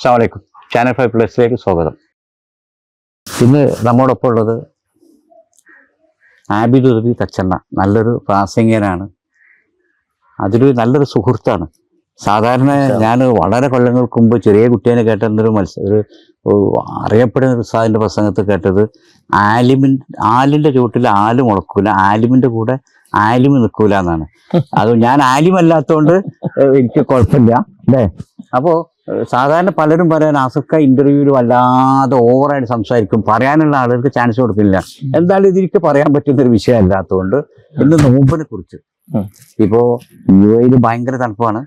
അസ്സലാമു അലൈക്കും. ചാനൽ 5+ലേക്ക് സ്വാഗതം. ഇന്ന് നമ്മോടൊപ്പം ഉള്ളത് ആബിദ് ഉദവി തച്ചണ്ണ. നല്ലൊരു പ്രാസംഗികനാണ്, അതൊരു നല്ലൊരു സുഹൃത്താണ്. സാധാരണ ഞാൻ വളരെ കൊല്ലങ്ങൾക്ക് മുമ്പ് ചെറിയ കുട്ടീനെ കേട്ടൊരു ഒരു അറിയപ്പെടുന്ന ഒരു ഉസ്താദിന്റെ പ്രസംഗത്തിൽ കേട്ടത്, ആലിന്റെ ചുവട്ടിൽ ആല് മുളക്കൂല, ആലിമിന്റെ കൂടെ ആലിമ് നിൽക്കൂല എന്നാണ്. അത് ഞാൻ ആലിമല്ലാത്തോണ്ട് എനിക്ക് കുഴപ്പമില്ല അല്ലേ. അപ്പോ സാധാരണ പലരും പറയാൻ ആസക്ക ഇന്റർവ്യൂവിൽ വല്ലാതെ ഓവറായിട്ട് സംസാരിക്കും, പറയാനുള്ള ആളുകൾക്ക് ചാൻസ് കൊടുക്കില്ല. എന്തായാലും ഇതിലേക്ക് പറയാൻ പറ്റുന്ന ഒരു വിഷയം അല്ലാത്തതുകൊണ്ട് ഇന്ന് നോമ്പിനെ കുറിച്ച്. ഇപ്പോ UAE ഭയങ്കര തണുപ്പാണ്,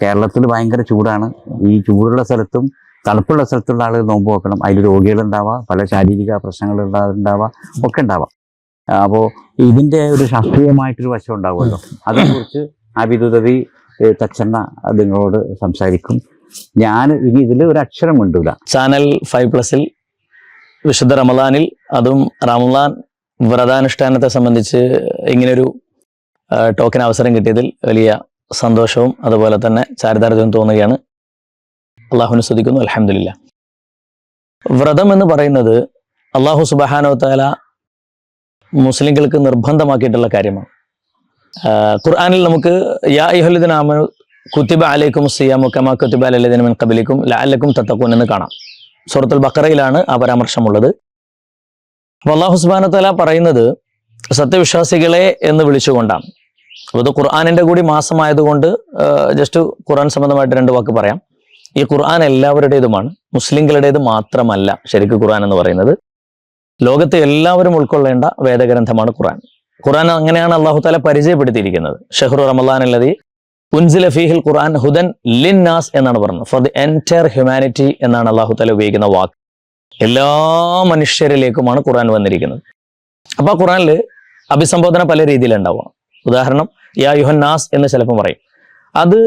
കേരളത്തിൽ ഭയങ്കര ചൂടാണ്. ഈ ചൂടുള്ള സ്ഥലത്തും തണുപ്പുള്ള സ്ഥലത്തുള്ള ആളുകൾ നോമ്പ് വെക്കണം. അതിൽ രോഗികളുണ്ടാവാം, പല ശാരീരിക പ്രശ്നങ്ങൾ ഉണ്ടാവാം, ഒക്കെ ഉണ്ടാവാം. അപ്പോൾ ഇതിന്റെ ഒരു ശാസ്ത്രീയമായിട്ടൊരു വശം ഉണ്ടാവുമല്ലോ, അതേക്കുറിച്ച് ആബിദ് ഉദവി തച്ചണ്ണ നിങ്ങളോട് സംസാരിക്കും. ഞാൻ ഇനി ഇതിൽ ഒരു അക്ഷരം മിണ്ടൂല. ചാനൽ 5+ൽ വിശുദ്ധ റമദാനിൽ, അതും റമദാൻ വ്രതാനുഷ്ഠാനത്തെ സംബന്ധിച്ച് ഇങ്ങനൊരു ടോക്കിന് അവസരം കിട്ടിയതിൽ വലിയ സന്തോഷവും അതുപോലെ തന്നെ ചാരിതാർത്ഥ്യവും തോന്നുകയാണ്. അള്ളാഹുവിനെ സ്തുതിക്കുന്നു, അൽഹംദുലില്ലാ. വ്രതം എന്ന് പറയുന്നത് അള്ളാഹു സുബ്ഹാനഹു വ തആല മുസ്ലിങ്ങൾക്ക് നിർബന്ധമാക്കിയിട്ടുള്ള കാര്യമാണ്. ഖുർആനിൽ നമുക്ക് യാ അയ്യുഹല്ലദീന ആമനൂ കുതിബ അലൈക്കുമുസ് സിയാമു കമാ കുതിബ അലല്ലദീന മിൻ ഖബ്ലിക്കും ലഅല്ലക്കും തത്തഖൂൻ എന്ന് കാണാം. സൂറത്തുൽ ബഖറയിലാണ് ആ പരാമർശമുള്ളത്. അപ്പോൾ അള്ളാഹു സുബ്ഹാനഹു വ തആല പറയുന്നത് സത്യവിശ്വാസികളെ എന്ന് വിളിച്ചുകൊണ്ടാണ്. അപ്പോൾ ഇത് ഖുർആനിന്റെ കൂടി മാസമായതുകൊണ്ട് ജസ്റ്റ് ഖുർആൻ സംബന്ധമായിട്ട് 2 വാക്ക് പറയാം. ഈ ഖുർആൻ എല്ലാവരുടേതുമാണ്, മുസ്ലിങ്ങളുടേത് മാത്രമല്ല. ശരിക്കും ഖുർആൻ എന്ന് പറയുന്നത് ലോകത്തെ എല്ലാവരും ഉൾക്കൊള്ളേണ്ട വേദഗ്രന്ഥമാണ് ഖുർആൻ. ഖുർആൻ അങ്ങനെയാണ് അള്ളാഹു തആല പരിചയപ്പെടുത്തിയിരിക്കുന്നത്. ഷഹ്റു റമളാൻ അല്ലദീ ഉൻസില ഫീഹിൽ ഖുർആൻ ഹുദൻ ലിന്നാസ് എന്നാണ് പറഞ്ഞത്. ഫോർ ദി എൻറ്റയർ ഹ്യൂമാനിറ്റി എന്നാണ് അള്ളാഹു തആല ഉപയോഗിക്കുന്ന വാക്ക്. എല്ലാ മനുഷ്യരിലേക്കുമാണ് ഖുർആൻ വന്നിരിക്കുന്നത്. അപ്പോൾ ആ ഖുർആനിൽ അഭിസംബോധന പല രീതിയിലുണ്ടാവുക. ഉദാഹരണം യാ യുഹന്നാസ് എന്ന് ചിലപ്പോൾ പറയും. അത്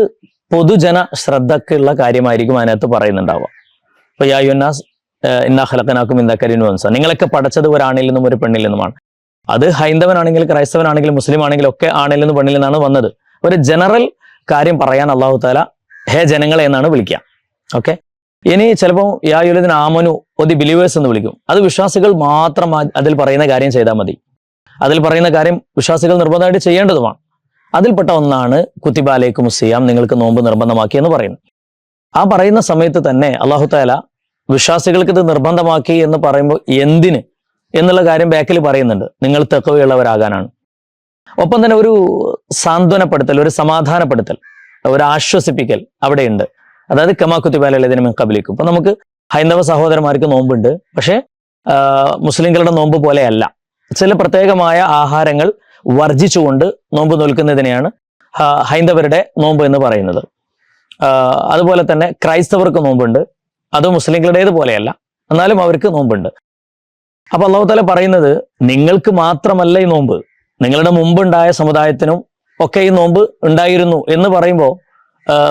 പൊതുജന ശ്രദ്ധക്കുള്ള കാര്യമായിരിക്കും അതിനകത്ത് പറയുന്നുണ്ടാവുക. അപ്പോൾ യാ യുഹന്നാസ് ഇന്നാ ഖലഖനാകും മിൻ ദക്കരിൻ വ ഉൻസ, നിങ്ങളൊക്കെ പഠിച്ചത് ഒരു ആണിൽ നിന്നും ഒരു പെണ്ണിൽ നിന്നുമാണ്. അത് ഹൈന്ദവനാണെങ്കിലും ക്രൈസ്തവനാണെങ്കിലും മുസ്ലിം ആണെങ്കിലും ഒക്കെ ആണിൽ നിന്നും പെണ്ണിൽ നിന്നാണ് വന്നത്. ഒരു ജനറൽ കാര്യം പറയാൻ അള്ളാഹു തആല ഹേ ജനങ്ങളെ എന്നാണ് വിളിക്കുക. ഓക്കെ, ഇനി ചിലപ്പോൾ യാ അയ്യുഹല്ലദീന ആമനു ദി ബിലീവേഴ്സ് എന്ന് വിളിക്കും. അത് വിശ്വാസികൾ മാത്രം അതിൽ പറയുന്ന കാര്യം ചെയ്താൽ മതി. അതിൽ പറയുന്ന കാര്യം വിശ്വാസികൾ നിർബന്ധമായിട്ട് ചെയ്യേണ്ടതുമാണ്. അതിൽപ്പെട്ട ഒന്നാണ് കുതിബ അലൈക്കുമുസ് സിയാം, നിങ്ങൾക്ക് നോമ്പ് നിർബന്ധമാക്കി എന്ന് പറയുന്നു. ആ പറയുന്ന സമയത്ത് തന്നെ അള്ളാഹു തആല വിശ്വാസികൾക്ക് ഇത് നിർബന്ധമാക്കി എന്ന് പറയുമ്പോൾ എന്തിന് എന്നുള്ള കാര്യം ബാക്കിൽ പറയുന്നുണ്ട്. നിങ്ങൾ തഖ്വയുള്ളവരാകാനാണ്. ഒപ്പം തന്നെ ഒരു സാന്ത്വനപ്പെടുത്തൽ, ഒരു സമാധാനപ്പെടുത്തൽ, ഒരു ആശ്വസിപ്പിക്കൽ അവിടെയുണ്ട്. അതായത് കമാ കുതിബ അലല്ലദീന മിൻ ഖബ്ലിക്കും. ഇപ്പൊ നമുക്ക് ഹൈന്ദവ സഹോദരന്മാർക്ക് നോമ്പുണ്ട്, പക്ഷേ മുസ്ലിങ്ങളുടെ നോമ്പ് പോലെയല്ല. ചില പ്രത്യേകമായ ആഹാരങ്ങൾ വർജിച്ചുകൊണ്ട് നോമ്പ് നോൽക്കുന്നതിനെയാണ് ഹൈന്ദവരുടെ നോമ്പ് എന്ന് പറയുന്നത്. അതുപോലെ തന്നെ ക്രൈസ്തവർക്ക് നോമ്പുണ്ട്, അത് മുസ്ലിങ്ങളുടേത് പോലെയല്ല, എന്നാലും അവർക്ക് നോമ്പുണ്ട്. അപ്പൊ അല്ലാഹു തആല പറയുന്നത് നിങ്ങൾക്ക് മാത്രമല്ല ഈ നോമ്പ്, നിങ്ങളുടെ മുമ്പുണ്ടായ സമുദായത്തിനും ഒക്കെ ഈ നോമ്പ് ഉണ്ടായിരുന്നു എന്ന് പറയുമ്പോൾ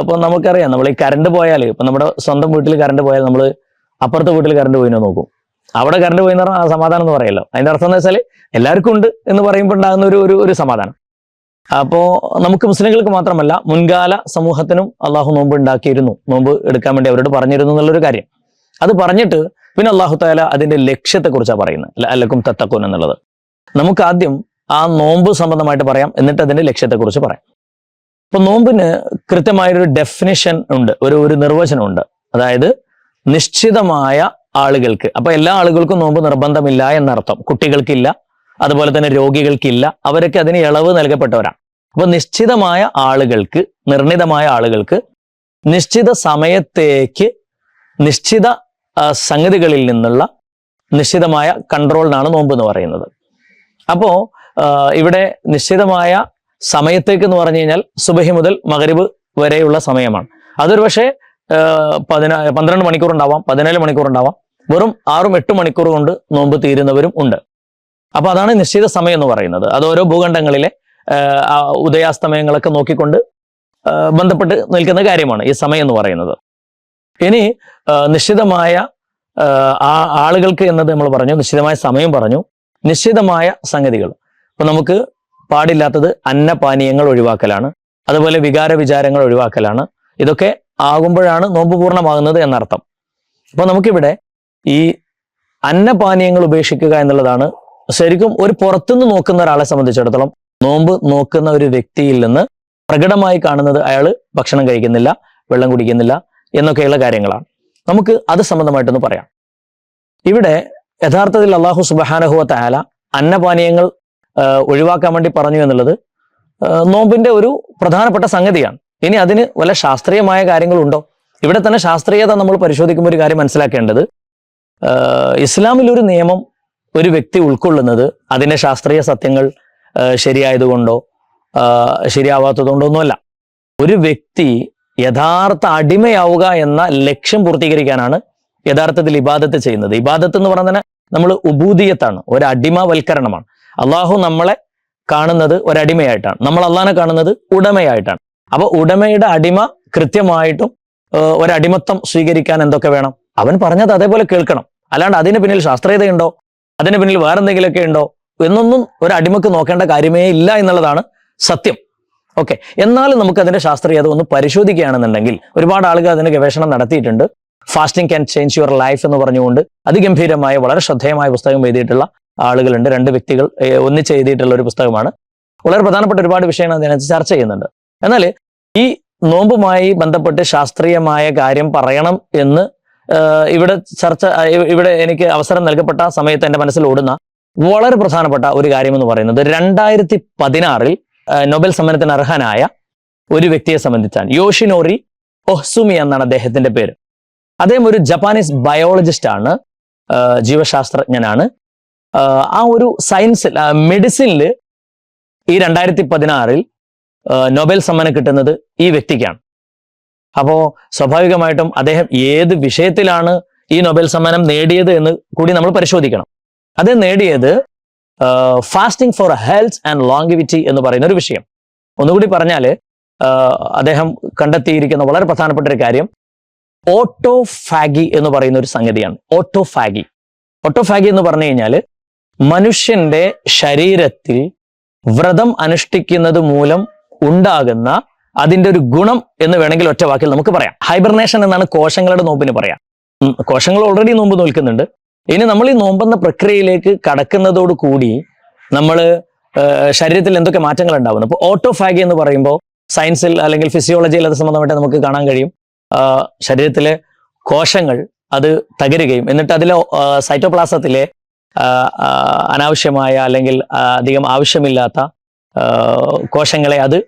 ഇപ്പൊ നമുക്കറിയാം, നമ്മൾ ഈ കറണ്ട് പോയാൽ, ഇപ്പൊ നമ്മുടെ സ്വന്തം വീട്ടിൽ കറണ്ട് പോയാൽ നമ്മൾ അപ്പുറത്തെ വീട്ടിൽ കറണ്ട് പോയിനോ നോക്കും. അവിടെ കറണ്ട് പോയി എന്ന് പറഞ്ഞാൽ സമാധാനം എന്ന് പറയല്ലോ. അതിന്റെ അർത്ഥം എന്താ വെച്ചാൽ എല്ലാവർക്കും ഉണ്ട് എന്ന് പറയുമ്പോൾ ഉണ്ടാകുന്ന ഒരു സമാധാനം. അപ്പോ നമുക്ക് മുസ്ലിങ്ങൾക്ക് മാത്രമല്ല മുൻകാല സമൂഹത്തിനും അള്ളാഹു നോമ്പ് ഉണ്ടാക്കിയിരുന്നു, നോമ്പ് എടുക്കാൻ വേണ്ടി അവരോട് പറഞ്ഞിരുന്നു എന്നുള്ളൊരു കാര്യം. അത് പറഞ്ഞിട്ട് പിന്നെ അള്ളാഹു തആല അതിന്റെ ലക്ഷ്യത്തെക്കുറിച്ചാണ് പറയുന്നത്, ലഅല്ലക്കും തത്തഖൂൻ എന്നുള്ളത്. നമുക്ക് ആദ്യം ആ നോമ്പ് സംബന്ധമായിട്ട് പറയാം, എന്നിട്ട് അതിന്റെ ലക്ഷ്യത്തെക്കുറിച്ച് പറയാം. അപ്പൊ നോമ്പിന് കൃത്യമായൊരു ഡെഫിനിഷൻ ഉണ്ട്, ഒരു നിർവചനമുണ്ട്. അതായത് നിശ്ചിതമായ ആളുകൾക്ക്, അപ്പൊ എല്ലാ ആളുകൾക്കും നോമ്പ് നിർബന്ധമില്ല എന്നർത്ഥം. കുട്ടികൾക്കില്ല, അതുപോലെ തന്നെ രോഗികൾക്കില്ല, അവരൊക്കെ അതിന് ഇളവ് നൽകപ്പെട്ടവരാണ്. അപ്പൊ നിശ്ചിതമായ ആളുകൾക്ക്, നിർണിതമായ ആളുകൾക്ക് നിശ്ചിത സമയത്തേക്ക് നിശ്ചിത സംഗതികളിൽ നിന്നുള്ള നിശ്ചിതമായ കൺട്രോളിനാണ് നോമ്പ് എന്ന് പറയുന്നത്. അപ്പോ ഇവിടെ നിശ്ചിതമായ സമയത്തേക്ക് എന്ന് പറഞ്ഞു കഴിഞ്ഞാൽ സുബഹി മുതൽ മഗ്രിബ് വരെയുള്ള സമയമാണ്. അതൊരു പക്ഷേ 12 മണിക്കൂർ ഉണ്ടാവാം, 17 മണിക്കൂർ ഉണ്ടാവാം, വെറും 6-8 മണിക്കൂർ കൊണ്ട് നോമ്പ് തീരുന്നവരും ഉണ്ട്. അപ്പൊ അതാണ് നിശ്ചിത സമയം എന്ന് പറയുന്നത്. അത് ഓരോ ഭൂഖണ്ഡങ്ങളിലെ ഉദയാസ്തമയങ്ങളൊക്കെ നോക്കിക്കൊണ്ട് ബന്ധപ്പെട്ട് നിൽക്കുന്ന കാര്യമാണ് ഈ സമയം എന്ന് പറയുന്നത്. ഇനി നിശ്ചിതമായ ആളുകൾക്ക് എന്നത് നമ്മൾ പറഞ്ഞു, നിശ്ചിതമായ സമയം പറഞ്ഞു, നിശ്ചിതമായ സംഗതികൾ. ഇപ്പൊ നമുക്ക് പാടില്ലാത്തത് അന്നപാനീയങ്ങൾ ഒഴിവാക്കലാണ്, അതുപോലെ വികാര വിചാരങ്ങൾ ഒഴിവാക്കലാണ്. ഇതൊക്കെ ആകുമ്പോഴാണ് നോമ്പ് പൂർണ്ണമാകുന്നത് എന്നർത്ഥം. അപ്പൊ നമുക്കിവിടെ ഈ അന്നപാനീയങ്ങൾ ഉപേക്ഷിക്കുക എന്നുള്ളതാണ് ശരിക്കും ഒരു പുറത്തുനിന്ന് നോക്കുന്ന ഒരാളെ സംബന്ധിച്ചിടത്തോളം നോമ്പ് നോക്കുന്ന ഒരു വ്യക്തിയിൽ നിന്ന് പ്രകടമായി കാണുന്നത് അയാൾ ഭക്ഷണം കഴിക്കുന്നില്ല, വെള്ളം കുടിക്കുന്നില്ല എന്നൊക്കെയുള്ള കാര്യങ്ങളാണ്. നമുക്ക് അത് സംബന്ധമായിട്ടൊന്ന് പറയാം. ഇവിടെ യഥാർത്ഥത്തിൽ അല്ലാഹു സുബ്ഹാനഹു വ തആല അന്നപാനീയങ്ങൾ ഒഴിവാക്കാൻ വേണ്ടി പറഞ്ഞു എന്നുള്ളത് നോമ്പിന്റെ ഒരു പ്രധാനപ്പെട്ട സംഗതിയാണ്. ഇനി അതിന് വല്ല ശാസ്ത്രീയമായ കാര്യങ്ങളുണ്ടോ? ഇവിടെ തന്നെ ശാസ്ത്രീയത നമ്മൾ പരിശോധിക്കുമ്പോൾ ഒരു കാര്യം മനസ്സിലാക്കേണ്ടത്, ഇസ്ലാമിൽ ഒരു നിയമം ഒരു വ്യക്തി ഉൾക്കൊള്ളുന്നത് അതിന്റെ ശാസ്ത്രീയ സത്യങ്ങൾ ശരിയായതുകൊണ്ടോ ശരിയാവാത്തതുകൊണ്ടോ ഒന്നുമല്ല. ഒരു വ്യക്തി യഥാർത്ഥ അടിമയാവുക എന്ന ലക്ഷ്യം പൂർത്തീകരിക്കാനാണ് യഥാർത്ഥത്തിൽ ഇബാദത്ത് ചെയ്യുന്നത്. ഇബാദത്ത് എന്ന് പറഞ്ഞാൽ നമ്മൾ ഉബൂദിയത്താണ്, ഒരു അടിമവൽക്കരണമാണ്. അള്ളാഹു നമ്മളെ കാണുന്നത് ഒരടിമയായിട്ടാണ്, നമ്മൾ അള്ളാഹിനെ കാണുന്നത് ഉടമയായിട്ടാണ്. അപ്പൊ ഉടമയുടെ അടിമ കൃത്യമായിട്ടും ഒരടിമത്തം സ്വീകരിക്കാൻ എന്തൊക്കെ വേണം? അവൻ പറഞ്ഞത് അതേപോലെ കേൾക്കണം. അല്ലാണ്ട് അതിന് പിന്നിൽ ശാസ്ത്രീയതയുണ്ടോ, അതിന് പിന്നിൽ വേറെന്തെങ്കിലുമൊക്കെ ഉണ്ടോ എന്നൊന്നും ഒരു അടിമക്ക് നോക്കേണ്ട കാര്യമേ ഇല്ല എന്നുള്ളതാണ് സത്യം. ഓക്കെ, എന്നാലും നമുക്ക് അതിന്റെ ശാസ്ത്രീയത ഒന്ന് പരിശോധിക്കുകയാണെന്നുണ്ടെങ്കിൽ ഒരുപാട് ആളുകൾ അതിന് ഗവേഷണം നടത്തിയിട്ടുണ്ട്. Fasting can change your life എന്ന് പറഞ്ഞുകൊണ്ട് അതിഗംഭീരമായ വളരെ ശ്രദ്ധേയമായ പുസ്തകം എഴുതിയിട്ടുള്ള ആളുകളുണ്ട്. 2 വ്യക്തികൾ ഒന്നിച്ച് എഴുതിയിട്ടുള്ള ഒരു പുസ്തകമാണ്. വളരെ പ്രധാനപ്പെട്ട ഒരുപാട് വിഷയങ്ങൾ അതിനകത്ത് ചർച്ച ചെയ്യുന്നുണ്ട്. എന്നാൽ ഈ നോമ്പുമായി ബന്ധപ്പെട്ട് ശാസ്ത്രീയമായ കാര്യം പറയണം എന്ന് ഇവിടെ എനിക്ക് അവസരം നൽകപ്പെട്ട സമയത്ത് എൻ്റെ മനസ്സിൽ ഓടുന്ന വളരെ പ്രധാനപ്പെട്ട ഒരു കാര്യം എന്ന് പറയുന്നത് 2016 നൊബേൽ സമ്മാനത്തിന് അർഹനായ ഒരു വ്യക്തിയെ സംബന്ധിച്ചാണ്. യോഷിനോറി ഒഹ്സുമി എന്നാണ് അദ്ദേഹത്തിന്റെ പേര്. അദ്ദേഹം ഒരു ജപ്പാനീസ് ബയോളജിസ്റ്റ് ആണ്, ജീവശാസ്ത്രജ്ഞനാണ്. ആ ഒരു സയൻസിൽ മെഡിസിനിൽ ഈ 2016 നൊബേൽ സമ്മാനം കിട്ടുന്നത് ഈ വ്യക്തിക്കാണ്. അപ്പോ സ്വാഭാവികമായിട്ടും അദ്ദേഹം ഏത് വിഷയത്തിലാണ് ഈ നൊബേൽ സമ്മാനം നേടിയത് എന്ന് കൂടി നമ്മൾ പരിശോധിക്കണം. അദ്ദേഹം നേടിയത് ഫാസ്റ്റിംഗ് ഫോർ ഹെൽത്ത് ആൻഡ് ലോങ്കിവിറ്റി എന്ന് പറയുന്ന ഒരു വിഷയം. ഒന്നുകൂടി പറഞ്ഞാൽ അദ്ദേഹം കണ്ടെത്തിയിരിക്കുന്ന വളരെ പ്രധാനപ്പെട്ട ഒരു കാര്യം ഓട്ടോഫാഗി എന്ന് പറയുന്ന ഒരു സംഗതിയാണ്. ഓട്ടോഫാഗി എന്ന് പറഞ്ഞു കഴിഞ്ഞാൽ മനുഷ്യന്റെ ശരീരത്തിൽ വ്രതം അനുഷ്ഠിക്കുന്നത് മൂലം ഉണ്ടാകുന്ന അതിന്റെ ഒരു ഗുണം എന്ന് വേണമെങ്കിൽ ഒറ്റ വാക്കിൽ നമുക്ക് പറയാം. ഹൈബർനേഷൻ എന്നാണ് കോശങ്ങളുടെ നോമ്പിന് പറയാം. കോശങ്ങൾ ഓൾറെഡി നോമ്പ് നോൽക്കുന്നുണ്ട്. ഇനി നമ്മൾ ഈ നോമ്പെന്ന പ്രക്രിയയിലേക്ക് കടക്കുന്നതോട് കൂടി നമ്മൾ ശരീരത്തിൽ എന്തൊക്കെ മാറ്റങ്ങൾ ഉണ്ടാവുന്നു. ഇപ്പോൾ ഓട്ടോഫാഗി എന്ന് പറയുമ്പോൾ സയൻസിൽ അല്ലെങ്കിൽ ഫിസിയോളജിയിൽ അത് സംബന്ധമായിട്ട് നമുക്ക് കാണാൻ കഴിയും. ശരീരത്തിലെ കോശങ്ങൾ അത് തകരുകയും എന്നിട്ട് അതിലെ സൈറ്റോപ്ലാസത്തിലെ അനാവശ്യമായ അല്ലെങ്കിൽ അധികം ആവശ്യമില്ലാത്ത കോശങ്ങളെ അത്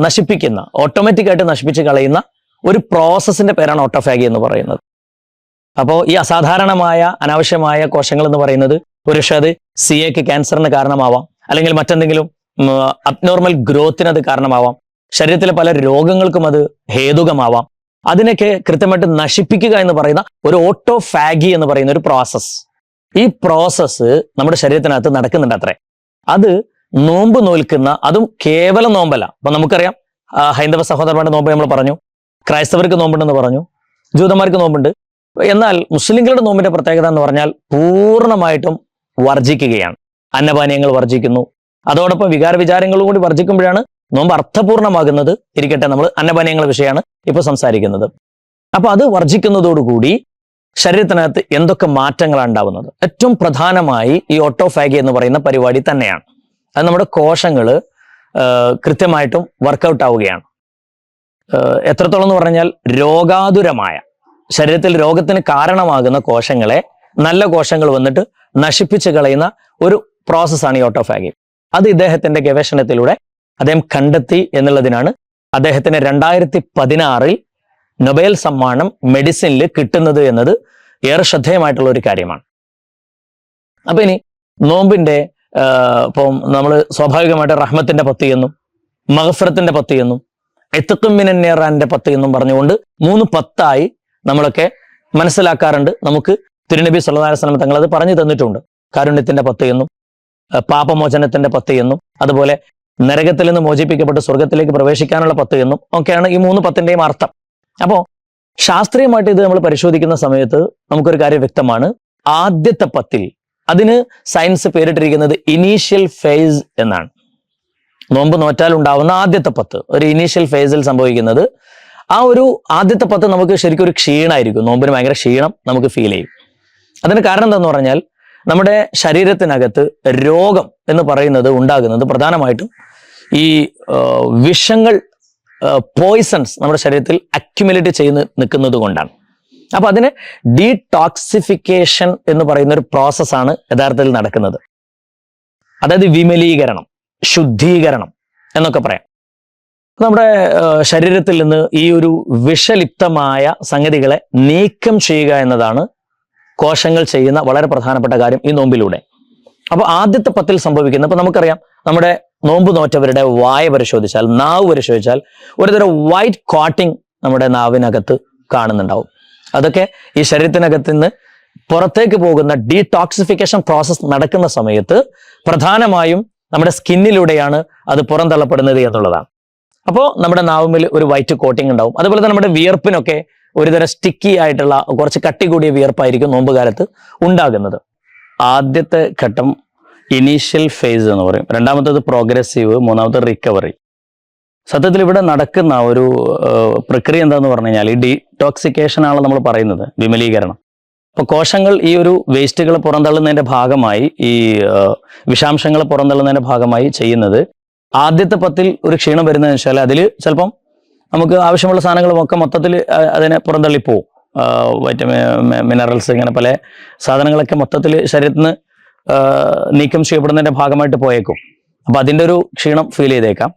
നശിപ്പിക്കുന്ന, ഓട്ടോമാറ്റിക്കായിട്ട് നശിപ്പിച്ച് കളയുന്ന ഒരു പ്രോസസ്സിന്റെ പേരാണ് ഓട്ടോഫാഗി എന്ന് പറയുന്നത്. അപ്പോൾ ഈ അസാധാരണമായ അനാവശ്യമായ കോശങ്ങൾ എന്ന് പറയുന്നത് ഒരുപക്ഷെ അത് സിഎക്ക് ക്യാൻസറിന് കാരണമാവാം, അല്ലെങ്കിൽ മറ്റെന്തെങ്കിലും അബ്നോർമൽ ഗ്രോത്തിന് അത് കാരണമാവാം, ശരീരത്തിലെ പല രോഗങ്ങൾക്കും അത് ഹേതുകമാവാം. അതിനൊക്കെ കൃത്യമായിട്ട് നശിപ്പിക്കുക എന്ന് പറയുന്ന ഒരു ഓട്ടോഫാഗി എന്ന് പറയുന്ന ഒരു പ്രോസസ്സ്, ഈ പ്രോസസ്സ് നമ്മുടെ ശരീരത്തിനകത്ത് നടക്കുന്നുണ്ട് അത്രേ. അത് നോമ്പ് നോൽക്കുന്ന, അതും കേവലം നോമ്പല്ല. അപ്പൊ നമുക്കറിയാം ഹൈന്ദവ സഹോദരന്മാരുടെ നോമ്പ് നമ്മൾ പറഞ്ഞു, ക്രൈസ്തവർക്ക് നോമ്പുണ്ടെന്ന് പറഞ്ഞു, ജൂതന്മാർക്ക് നോമ്പുണ്ട്. എന്നാൽ മുസ്ലിങ്ങളുടെ നോമ്പിന്റെ പ്രത്യേകത എന്ന് പറഞ്ഞാൽ പൂർണ്ണമായിട്ടും വർജിക്കുകയാണ്. അന്നപാനീയങ്ങൾ വർജിക്കുന്നു, അതോടൊപ്പം വിചാരങ്ങളും കൂടി വർജിക്കുമ്പോഴാണ് നോമ്പ് അർത്ഥപൂർണമാകുന്നത്. ഇരിക്കട്ടെ, നമ്മൾ അന്നപാനീയങ്ങളുടെ വിഷയമാണ് ഇപ്പോൾ സംസാരിക്കുന്നത്. അപ്പൊ അത് വർജിക്കുന്നതോടുകൂടി ശരീരത്തിനകത്ത് എന്തൊക്കെ മാറ്റങ്ങളാണ് ഉണ്ടാവുന്നത്? ഏറ്റവും പ്രധാനമായി ഈ ഓട്ടോഫാഗി എന്ന് പറയുന്ന പരിപാടി തന്നെയാണ്. അത് നമ്മുടെ കോശങ്ങൾ കൃത്യമായിട്ടും വർക്കൗട്ട് ആവുകയാണ്. എത്രത്തോളം എന്ന് പറഞ്ഞാൽ രോഗാതുരമായ, ശരീരത്തിൽ രോഗത്തിന് കാരണമാകുന്ന കോശങ്ങളെ നല്ല കോശങ്ങൾ വന്നിട്ട് നശിപ്പിച്ച് കളയുന്ന ഒരു പ്രോസസ്സാണ് ഈ ഓട്ടോഫാഗി. അത് ഇദ്ദേഹത്തിന്റെ ഗവേഷണത്തിലൂടെ അദ്ദേഹം കണ്ടെത്തി എന്നുള്ളതിനാണ് അദ്ദേഹത്തിന് 2016 നൊബേൽ സമ്മാനം മെഡിസിനിൽ കിട്ടുന്നത് എന്നത് ഏറെ ശ്രദ്ധേയമായിട്ടുള്ള ഒരു കാര്യമാണ്. അപ്പൊ ഇനി നോമ്പിന്റെ ഇപ്പം നമ്മൾ സ്വാഭാവികമായിട്ട് റഹ്മത്തിന്റെ 10 എന്നും മഗ്ഫിറത്തിന്റെ 10 എന്നും ഇത്ഖും മിനൻ നിറാന്റെ 10 എന്നും പറഞ്ഞുകൊണ്ട് 3 10 നമ്മളൊക്കെ മനസ്സിലാക്കാറുണ്ട്. നമുക്ക് തിരുനബി സല്ലല്ലാഹു അലൈഹി വസല്ലം തങ്ങൾ അത് പറഞ്ഞു തന്നിട്ടുണ്ട്. കാരുണ്യത്തിന്റെ 10 എന്നും പാപമോചനത്തിന്റെ 10 എന്നും അതുപോലെ നരകത്തിൽ നിന്ന് മോചിപ്പിക്കപ്പെട്ട് സ്വർഗത്തിലേക്ക് പ്രവേശിക്കാനുള്ള 10 എന്നും ഒക്കെയാണ് ഈ 3 10ന്റെയും അർത്ഥം. അപ്പോൾ ശാസ്ത്രീയമായിട്ട് ഇത് നമ്മൾ പരിശോധിക്കുന്ന സമയത്ത് നമുക്കൊരു കാര്യം വ്യക്തമാണ്. ആദ്യത്തെ 10 അതിന് സയൻസ് പേരിട്ടിരിക്കുന്നത് ഇനീഷ്യൽ ഫേസ് എന്നാണ്. നോമ്പ് നോറ്റാൽ ഉണ്ടാവുന്ന ആദ്യത്തെ 10 ഒരു ഇനീഷ്യൽ ഫേസിൽ സംഭവിക്കുന്നത്. ആ ഒരു ആദ്യത്തെ 10 നമുക്ക് ശരിക്കും ഒരു ക്ഷീണമായിരിക്കും, നോമ്പിന് ഭയങ്കര ക്ഷീണം നമുക്ക് ഫീൽ ചെയ്യും. അതിന് കാരണം എന്താന്ന് പറഞ്ഞാൽ നമ്മുടെ ശരീരത്തിനകത്ത് രോഗം എന്ന് പറയുന്നത് ഉണ്ടാകുന്നത് പ്രധാനമായിട്ടും ഈ വിഷങ്ങൾ, പോയിസൺസ് നമ്മുടെ ശരീരത്തിൽ അക്യുമുലേറ്റ് ചെയ്ത് നിൽക്കുന്നത് കൊണ്ടാണ്. അപ്പൊ അതിന് ഡീടോക്സിഫിക്കേഷൻ എന്ന് പറയുന്ന ഒരു പ്രോസസ്സാണ് യഥാർത്ഥത്തിൽ നടക്കുന്നത്. അതായത് വിമലീകരണം, ശുദ്ധീകരണം എന്നൊക്കെ പറയാം. നമ്മുടെ ശരീരത്തിൽ നിന്ന് ഈ ഒരു വിഷലിപ്തമായ സംഗതികളെ നീക്കം ചെയ്യുക എന്നതാണ് കോശങ്ങൾ ചെയ്യുന്ന വളരെ പ്രധാനപ്പെട്ട കാര്യം ഈ നോമ്പിലൂടെ. അപ്പൊ ആദ്യത്തെ 10 സംഭവിക്കുന്ന, ഇപ്പൊ നമുക്കറിയാം നമ്മുടെ നോമ്പ് നോറ്റവരുടെ വായ പരിശോധിച്ചാൽ, നാവ് പരിശോധിച്ചാൽ ഒരുതരം വൈറ്റ് കോട്ടിംഗ് നമ്മുടെ നാവിനകത്ത് കാണുന്നുണ്ടാവും. അതൊക്കെ ഈ ശരീരത്തിനകത്ത് നിന്ന് പുറത്തേക്ക് പോകുന്ന ഡീടോക്സിഫിക്കേഷൻ പ്രോസസ് നടക്കുന്ന സമയത്ത് പ്രധാനമായും നമ്മുടെ സ്കിന്നിലൂടെയാണ് അത് പുറന്തള്ളപ്പെടുന്നത് എന്നുള്ളതാണ്. അപ്പോൾ നമ്മുടെ നാവുമിൽ ഒരു വൈറ്റ് കോട്ടിംഗ് ഉണ്ടാവും. അതുപോലെ തന്നെ നമ്മുടെ വിയർപ്പിനൊക്കെ ഒരുതരം സ്റ്റിക്കി ആയിട്ടുള്ള കുറച്ച് കട്ടി കൂടിയ വിയർപ്പായിരിക്കും നോമ്പ് കാലത്ത് ഉണ്ടാകുന്നത്. ആദ്യത്തെ ഘട്ടം ഇനീഷ്യൽ ഫേസ് എന്ന് പറയും, രണ്ടാമത്തേത് പ്രോഗ്രസീവ്, മൂന്നാമത്തെ റിക്കവറി. സത്യത്തിൽ ഇവിടെ നടക്കുന്ന ഒരു പ്രക്രിയ എന്താന്ന് പറഞ്ഞു കഴിഞ്ഞാൽ ഈ ഡീടോക്സിക്കേഷൻ ആണ് നമ്മൾ പറയുന്നത്, വിമലീകരണം. അപ്പൊ കോശങ്ങൾ ഈ ഒരു വേസ്റ്റുകൾ പുറന്തള്ളുന്നതിന്റെ ഭാഗമായി, ഈ വിഷാംശങ്ങൾ പുറന്തള്ളുന്നതിന്റെ ഭാഗമായി ചെയ്യുന്നത് ആദ്യത്തെ 10 ഒരു ക്ഷീണം വരുന്നതെന്ന് വെച്ചാൽ അതിൽ ചിലപ്പം നമുക്ക് ആവശ്യമുള്ള സാധനങ്ങളുമൊക്കെ മൊത്തത്തിൽ അതിനെ പുറന്തള്ളിപ്പോവും. മിനറൽസ്, ഇങ്ങനെ പല സാധനങ്ങളൊക്കെ മൊത്തത്തിൽ ശരീരത്തിൽ നിന്ന് നീക്കം ചെയ്യപ്പെടുന്നതിന്റെ ഭാഗമായിട്ട് പോയേക്കും. അപ്പൊ അതിൻ്റെ ഒരു ക്ഷീണം ഫീൽ ചെയ്തേക്കാം.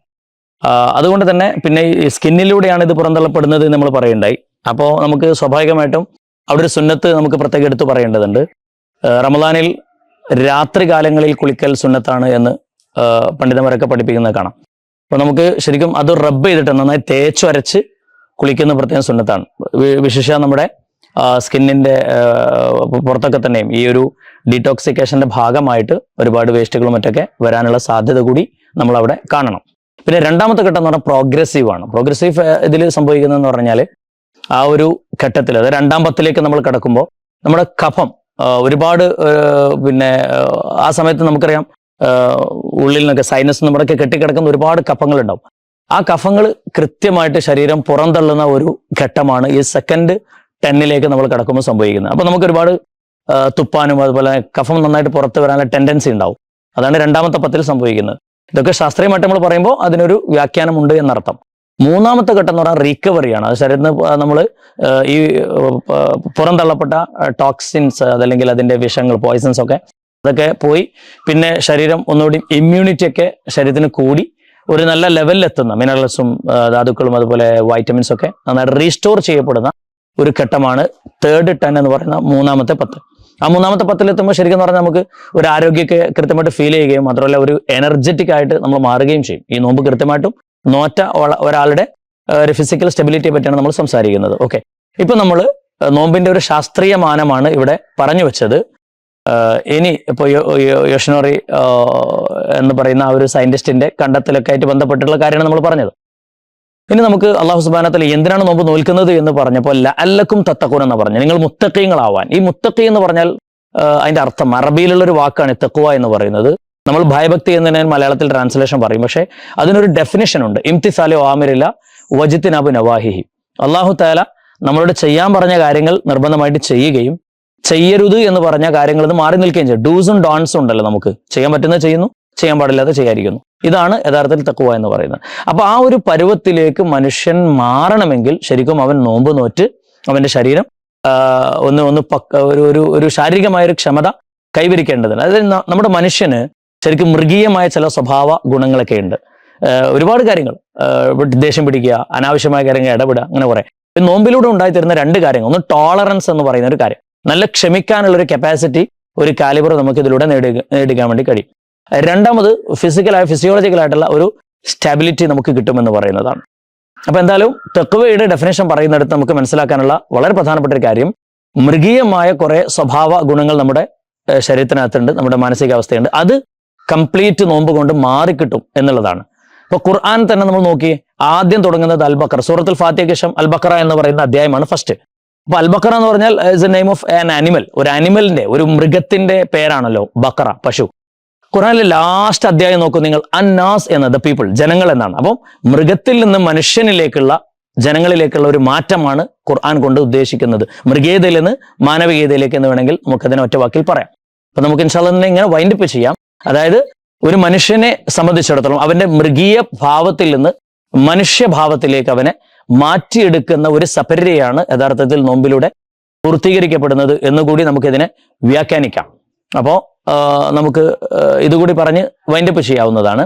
അതുകൊണ്ട് തന്നെ പിന്നെ ഈ സ്കിന്നിലൂടെയാണ് ഇത് പുറന്തള്ളപ്പെടുന്നത് നമ്മൾ പറയുണ്ടായി. അപ്പോൾ നമുക്ക് സ്വാഭാവികമായിട്ടും അവിടെ ഒരു സുന്നത്ത് നമുക്ക് പ്രത്യേകം എടുത്തു പറയേണ്ടതുണ്ട്. റമദാനിൽ രാത്രി കാലങ്ങളിൽ കുളിക്കൽ സുന്നത്താണ് എന്ന് പണ്ഡിതന്മാരൊക്കെ പഠിപ്പിക്കുന്നത് കാണാം. അപ്പോൾ നമുക്ക് ശരിക്കും അത് റബ്ബ് ചെയ്തിട്ട് നന്നായി തേച്ചൊരച്ച് കുളിക്കുന്ന പ്രത്യേകം സുന്നത്താണ്. വിശേഷ നമ്മുടെ സ്കിന്നിന്റെ പുറത്തൊക്കെ തന്നെയും ഈ ഒരു ഡീടോക്സിക്കേഷന്റെ ഭാഗമായിട്ട് ഒരുപാട് വേസ്റ്റുകളും മറ്റൊക്കെ വരാനുള്ള സാധ്യത കൂടി നമ്മൾ അവിടെ കാണണം. പിന്നെ രണ്ടാമത്തെ ഘട്ടം എന്ന് പറഞ്ഞാൽ പ്രോഗ്രസീവ് ആണ്. പ്രോഗ്രസീവ് ഇതിൽ സംഭവിക്കുന്നതെന്ന് പറഞ്ഞാൽ ആ ഒരു ഘട്ടത്തിൽ, അത് രണ്ടാം 10ലേക്ക് നമ്മൾ കിടക്കുമ്പോൾ നമ്മുടെ കഫം ഒരുപാട്, പിന്നെ ആ സമയത്ത് നമുക്കറിയാം ഉള്ളിൽ നിന്നൊക്കെ സൈനസ് നമ്മുടെയൊക്കെ കെട്ടിക്കിടക്കുന്ന ഒരുപാട് കഫങ്ങളുണ്ടാവും. ആ കഫങ്ങൾ കൃത്യമായിട്ട് ശരീരം പുറന്തള്ളുന്ന ഒരു ഘട്ടമാണ് ഈ സെക്കൻഡ് 10ലേക്ക് നമ്മൾ കിടക്കുമ്പോൾ സംഭവിക്കുന്നത്. അപ്പൊ നമുക്ക് ഒരുപാട് തുപ്പാനും അതുപോലെ കഫം നന്നായിട്ട് പുറത്ത് വരാനുള്ള ടെൻഡൻസി ഉണ്ടാവും. അതാണ് രണ്ടാമത്തെ 10ൽ സംഭവിക്കുന്നത്. ഇതൊക്കെ ശാസ്ത്രീയമായിട്ട് നമ്മൾ പറയുമ്പോൾ അതിനൊരു വ്യാഖ്യാനമുണ്ട് എന്നർത്ഥം. മൂന്നാമത്തെ ഘട്ടം എന്ന് പറഞ്ഞാൽ റിക്കവറിയാണ്. അത് ശരീരത്തിന് നമ്മൾ ഈ പുറന്തള്ളപ്പെട്ട ടോക്സിൻസ്, അതല്ലെങ്കിൽ അതിന്റെ വിഷങ്ങൾ, പോയിസൺസ് ഒക്കെ അതൊക്കെ പോയി പിന്നെ ശരീരം ഒന്നുകൂടി ഇമ്മ്യൂണിറ്റി ഒക്കെ ശരീരത്തിന് കൂടി ഒരു നല്ല ലെവലിലെത്തുന്ന മിനറൽസും ധാതുക്കളും അതുപോലെ വൈറ്റമിൻസും ഒക്കെ നന്നായിട്ട് റീസ്റ്റോർ ചെയ്യപ്പെടുന്ന ഒരു ഘട്ടമാണ് തേർഡ് 10 എന്ന് പറയുന്ന മൂന്നാമത്തെ 10. ആ മൂന്നാമത്തെ 10ലെത്തുമ്പോൾ ശരിക്കും പറഞ്ഞാൽ നമുക്ക് ഒരു ആരോഗ്യമൊക്കെ കൃത്യമായിട്ട് ഫീൽ ചെയ്യുകയും മാത്രമല്ല ഒരു എനർജറ്റിക് ആയിട്ട് നമ്മൾ മാറുകയും ചെയ്യും. ഈ നോമ്പ് കൃത്യമായിട്ടും നോറ്റ ഒരാളുടെ ഒരു ഫിസിക്കൽ സ്റ്റെബിലിറ്റിയെ പറ്റിയാണ് നമ്മൾ സംസാരിക്കുന്നത്. ഓക്കെ, ഇപ്പൊ നമ്മൾ നോമ്പിന്റെ ഒരു ശാസ്ത്രീയ മാനമാണ് ഇവിടെ പറഞ്ഞു വെച്ചത്. ഇനി ഇപ്പോൾ യോഷിനോറി എന്ന് പറയുന്ന ആ ഒരു സയന്റിസ്റ്റിന്റെ കണ്ടെത്തലൊക്കെ ആയിട്ട് ബന്ധപ്പെട്ടുള്ള കാര്യമാണ് നമ്മൾ പറഞ്ഞത്. ഇനി നമുക്ക് അള്ളാഹു സുബ്ഹാനഹു വതആല എന്തിനാണ് നോമ്പ് നോൽക്കുന്നത് എന്ന് പറഞ്ഞപ്പോൾ ലഅല്ലക്കും തത്തഖൂൻ എന്ന് പറഞ്ഞു, നിങ്ങൾ മുത്തഖീങ്ങളാവാൻ. ഈ മുത്തഖി എന്ന് പറഞ്ഞാൽ അതിന്റെ അർത്ഥം അറബിയിലുള്ള ഒരു വാക്കാണ് തഖ്വ എന്ന് പറയുന്നത്. നമ്മൾ ഭയഭക്തി എന്നതിനെ മലയാളത്തിൽ ട്രാൻസ്ലേഷൻ പറയും, പക്ഷേ അതിനൊരു ഡെഫിനിഷൻ ഉണ്ട്. ഇംതിസാലു ആമിരില്ല വജ്തിനബു നവാഹിഹി. അള്ളാഹു തആല നമ്മളോട് ചെയ്യാൻ പറഞ്ഞ കാര്യങ്ങൾ നിർബന്ധമായിട്ട് ചെയ്യുകയും ചെയ്യരുത് എന്ന് പറഞ്ഞ കാര്യങ്ങൾ ഇത് മാറി നിൽക്കുകയും ചെയ്യും. ഡൂസും ഡോൺസും ഉണ്ടല്ലോ, നമുക്ക് ചെയ്യാൻ പറ്റുന്നത് ചെയ്യുന്നു, ചെയ്യാൻ പാടില്ലാതെ ചെയ്യാതിരിക്കുന്നു. ഇതാണ് യഥാർത്ഥത്തിൽ തഖ്വ എന്ന് പറയുന്നത്. അപ്പൊ ആ ഒരു പരുവത്തിലേക്ക് മനുഷ്യൻ മാറണമെങ്കിൽ ശരിക്കും അവൻ നോമ്പ് നോറ്റ് അവന്റെ ശരീരം ഒരു ശാരീരികമായ ഒരു ക്ഷമത കൈവരിക്കേണ്ടതുണ്ട്. അതായത് നമ്മുടെ മനുഷ്യന് ശരിക്കും മൃഗീയമായ ചില സ്വഭാവ ഗുണങ്ങളൊക്കെ ഉണ്ട്. ഒരുപാട് കാര്യങ്ങൾ, ദേഷ്യം പിടിക്കുക, അനാവശ്യമായ കാര്യങ്ങൾ ഇടപെടുക, അങ്ങനെ കുറെ. നോമ്പിലൂടെ ഉണ്ടായിത്തരുന്ന 2 കാര്യങ്ങൾ, ഒന്ന് ടോളറൻസ് എന്ന് പറയുന്ന ഒരു കാര്യം, നല്ല ക്ഷമിക്കാനുള്ള ഒരു കപ്പാസിറ്റി, ഒരു കാലിബർ നമുക്ക് ഇതിലൂടെ നേടിക്കാൻ വേണ്ടി കഴിയും. രണ്ടാമത് ഫിസിയോളജിക്കലായിട്ടുള്ള ഒരു സ്റ്റാബിലിറ്റി നമുക്ക് കിട്ടുമെന്ന് പറയുന്നതാണ്. അപ്പൊ എന്തായാലും തഖ്വയുടെ ഡെഫിനേഷൻ പറയുന്നിടത്ത് നമുക്ക് മനസ്സിലാക്കാനുള്ള വളരെ പ്രധാനപ്പെട്ട ഒരു കാര്യം, മൃഗീയമായ കുറെ സ്വഭാവ ഗുണങ്ങൾ നമ്മുടെ ശരീരത്തിനകത്തുണ്ട്, നമ്മുടെ മാനസികാവസ്ഥയുണ്ട്. അത് കംപ്ലീറ്റ് നോമ്പ് കൊണ്ട് മാറിക്കിട്ടും എന്നുള്ളതാണ്. ഇപ്പൊ ഖുർആൻ തന്നെ നമ്മൾ നോക്കി, ആദ്യം തുടങ്ങുന്നത് അൽ-ബഖറ, സൂറത്തുൽ ഫാത്തിഹയ്ക്ക് ശേഷം അൽ-ബഖറ എന്ന് പറയുന്ന അധ്യായമാണ് ഫസ്റ്റ്. അപ്പൊ അൽ-ബഖറ എന്ന് പറഞ്ഞാൽ is A name of an animal, ഒരു ആനിമലിന്റെ, ഒരു മൃഗത്തിന്റെ പേരാണല്ലോ ബഖറ, പശു. ഖുർആനിലെ ലാസ്റ്റ് അധ്യായം നോക്കൂ നിങ്ങൾ, അന്നാസ് എന്നത് പീപ്പിൾ, ജനങ്ങൾ എന്നാണ്. അപ്പം മൃഗത്തിൽ നിന്ന് മനുഷ്യനിലേക്കുള്ള ജനങ്ങളിലേക്കുള്ള ഒരു മാറ്റമാണ് ഖുർആൻ കൊണ്ട് ഉദ്ദേശിക്കുന്നത്. മൃഗീയതയിൽ നിന്ന് മാനവികതയിലേക്ക് എന്ന് വേണമെങ്കിൽ നമുക്കതിനെ ഒറ്റ വാക്കിൽ പറയാം. അപ്പൊ നമുക്ക് ഇൻഷാ അല്ലാഹ് ഇങ്ങനെ വൈൻഡപ്പ് ചെയ്യാം. അതായത് ഒരു മനുഷ്യനെ സംബന്ധിച്ചിടത്തോളം അവന്റെ മൃഗീയ ഭാവത്തിൽ നിന്ന് മനുഷ്യഭാവത്തിലേക്ക് അവനെ മാറ്റിയെടുക്കുന്ന ഒരു സപര്യയാണ് യഥാർത്ഥത്തിൽ നോമ്പിലൂടെ പൂർത്തീകരിക്കപ്പെടുന്നത് എന്നുകൂടി നമുക്കിതിനെ വ്യാഖ്യാനിക്കാം. അപ്പോൾ നമുക്ക് ഇതുകൂടി പറഞ്ഞ് വൈൻഡപ്പ് ചെയ്യാവുന്നതാണ്.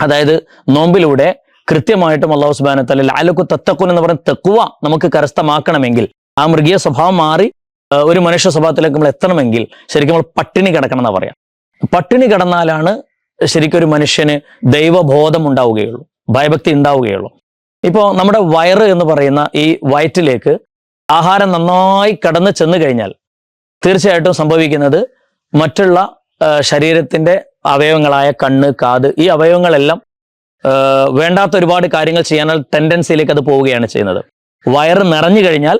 അതായത് നോമ്പിലൂടെ കൃത്യമായിട്ടും അല്ലാഹു സുബ്ഹാനഹു വ തആല ലഅലക്കും തത്തഖൂൻ എന്ന് പറയുന്ന തഖ്വ നമുക്ക് കരസ്ഥമാക്കണമെങ്കിൽ, ആ മൃഗീയ സ്വഭാവം മാറി ഒരു മനുഷ്യ സ്വഭാവത്തിലേക്ക് നമ്മൾ എത്തണമെങ്കിൽ ശരിക്കും നമ്മൾ പട്ടിണി കിടക്കണം എന്നാ പറയാം. പട്ടിണി കിടന്നാലാണ് ശരിക്കും ഒരു മനുഷ്യന് ദൈവബോധം ഉണ്ടാവുകയുള്ളൂ, ഭയഭക്തി ഉണ്ടാവുകയുള്ളൂ. ഇപ്പോൾ നമ്മുടെ വയറ് എന്ന് പറയുന്ന ഈ വയറ്റിലേക്ക് ആഹാരം നന്നായി കടന്നു ചെന്ന് കഴിഞ്ഞാൽ തീർച്ചയായിട്ടും സംഭവിക്കുന്നത് മറ്റുള്ള ശരീരത്തിന്റെ അവയവങ്ങളായ കണ്ണ്, കാത്, ഈ അവയവങ്ങളെല്ലാം വേണ്ടാത്ത ഒരുപാട് കാര്യങ്ങൾ ചെയ്യാനുള്ള ടെൻഡൻസിയിലേക്ക് അത് പോവുകയാണ് ചെയ്യുന്നത്. വയറ് നിറഞ്ഞു കഴിഞ്ഞാൽ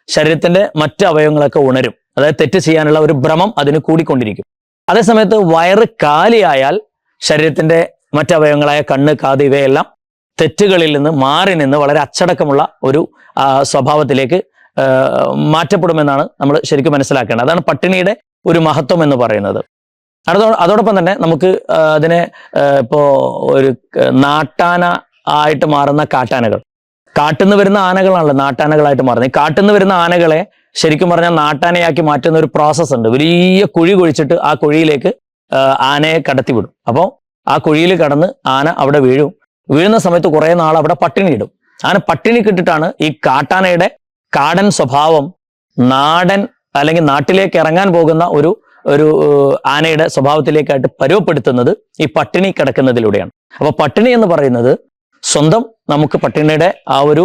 ശരീരത്തിന്റെ മറ്റ് അവയവങ്ങളൊക്കെ ഉണരും. അതായത് തെറ്റ് ചെയ്യാനുള്ള ഒരു ഭ്രമം അതിന് കൂടിക്കൊണ്ടിരിക്കും. അതേസമയത്ത് വയറ് കാലിയായാൽ ശരീരത്തിന്റെ മറ്റവയവങ്ങളായ കണ്ണ്, കാത് ഇവയെല്ലാം തെറ്റുകളിൽ നിന്ന് മാറി നിന്ന് വളരെ അച്ചടക്കമുള്ള ഒരു സ്വഭാവത്തിലേക്ക് മാറ്റപ്പെടുമെന്നാണ് നമ്മൾ ശരിക്കും മനസ്സിലാക്കേണ്ടത്. അതാണ് പട്ടിണിയുടെ ഒരു മഹത്വം എന്ന് പറയുന്നത്. അതോടൊപ്പം തന്നെ നമുക്ക് അതിനെ ഇപ്പോ ഒരു നാട്ടാന ആയിട്ട് മാറുന്ന കാട്ടാനകൾ, കാട്ടുന്ന് വരുന്ന ആനകളാണല്ലോ നാട്ടാനകളായിട്ട് മാറുന്നത്. ഈ കാട്ടുന്ന് വരുന്ന ആനകളെ ശരിക്കും പറഞ്ഞാൽ നാട്ടാനയാക്കി മാറ്റുന്ന ഒരു പ്രോസസ്സ് ഉണ്ട്. വലിയ കുഴി കുഴിച്ചിട്ട് ആ കുഴിയിലേക്ക് ആനയെ കടത്തിവിടും. അപ്പോൾ ആ കുഴിയിൽ കടന്ന് ആന അവിടെ വീഴുന്ന സമയത്ത് കുറെ നാൾ അവിടെ പട്ടിണി ഇടും. ആന പട്ടിണി കിട്ടിട്ടാണ് ഈ കാട്ടാനയുടെ കാടൻ സ്വഭാവം നാടൻ അല്ലെങ്കിൽ നാട്ടിലേക്ക് ഇറങ്ങാൻ പോകുന്ന ഒരു ആനയുടെ സ്വഭാവത്തിലേക്കായിട്ട് പരുവപ്പെടുത്തുന്നത് ഈ പട്ടിണി കിടക്കുന്നതിലൂടെയാണ്. അപ്പൊ പട്ടിണി എന്ന് പറയുന്നത് സ്വന്തം നമുക്ക് പട്ടിണിയുടെ ആ ഒരു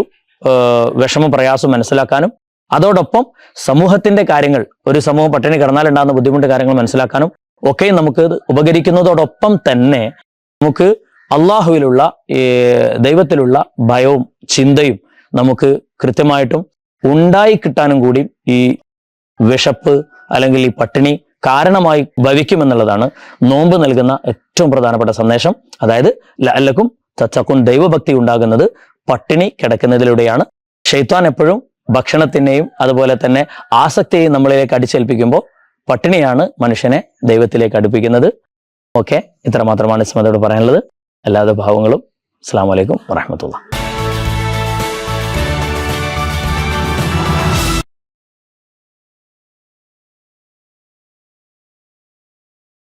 വിഷമ പ്രയാസം മനസ്സിലാക്കാനും അതോടൊപ്പം സമൂഹത്തിന്റെ കാര്യങ്ങൾ, ഒരു സമൂഹം പട്ടിണി കിടന്നാൽ ഉണ്ടാകുന്ന ബുദ്ധിമുട്ട് കാര്യങ്ങൾ മനസ്സിലാക്കാനും ഒക്കെ നമുക്ക് ഉപകരിക്കുന്നതോടൊപ്പം തന്നെ നമുക്ക് അള്ളാഹുവിലുള്ള ദൈവത്തിലുള്ള ഭയവും ചിന്തയും നമുക്ക് കൃത്യമായിട്ടും ഉണ്ടായി കിട്ടാനും കൂടി ഈ വിശപ്പ് അല്ലെങ്കിൽ ഈ പട്ടിണി കാരണമായി ഭവിക്കുമെന്നുള്ളതാണ് നോമ്പ് നൽകുന്ന ഏറ്റവും പ്രധാനപ്പെട്ട സന്ദേശം. അതായത് ലഅല്ലക്കും തത്തഖൂൻ, ദൈവഭക്തി ഉണ്ടാകുന്നത് പട്ടിണി കിടക്കുന്നതിലൂടെയാണ്. ശൈത്താൻ എപ്പോഴും ഭക്ഷണത്തിനെയും അതുപോലെ തന്നെ ആസക്തിയെയും നമ്മളിലേക്ക് അടിച്ചേൽപ്പിക്കുമ്പോൾ പട്ടിണിയാണ് മനുഷ്യനെ ദൈവത്തിലേക്ക് അടുപ്പിക്കുന്നത്. ഓക്കെ, ഇത്ര മാത്രമാണ് ഇസ്മതോട് പറയാനുള്ളത്. എല്ലാവിധ ഭാവങ്ങളും. അസ്സലാമു അലൈക്കും വറഹ്മത്തുള്ളാഹി.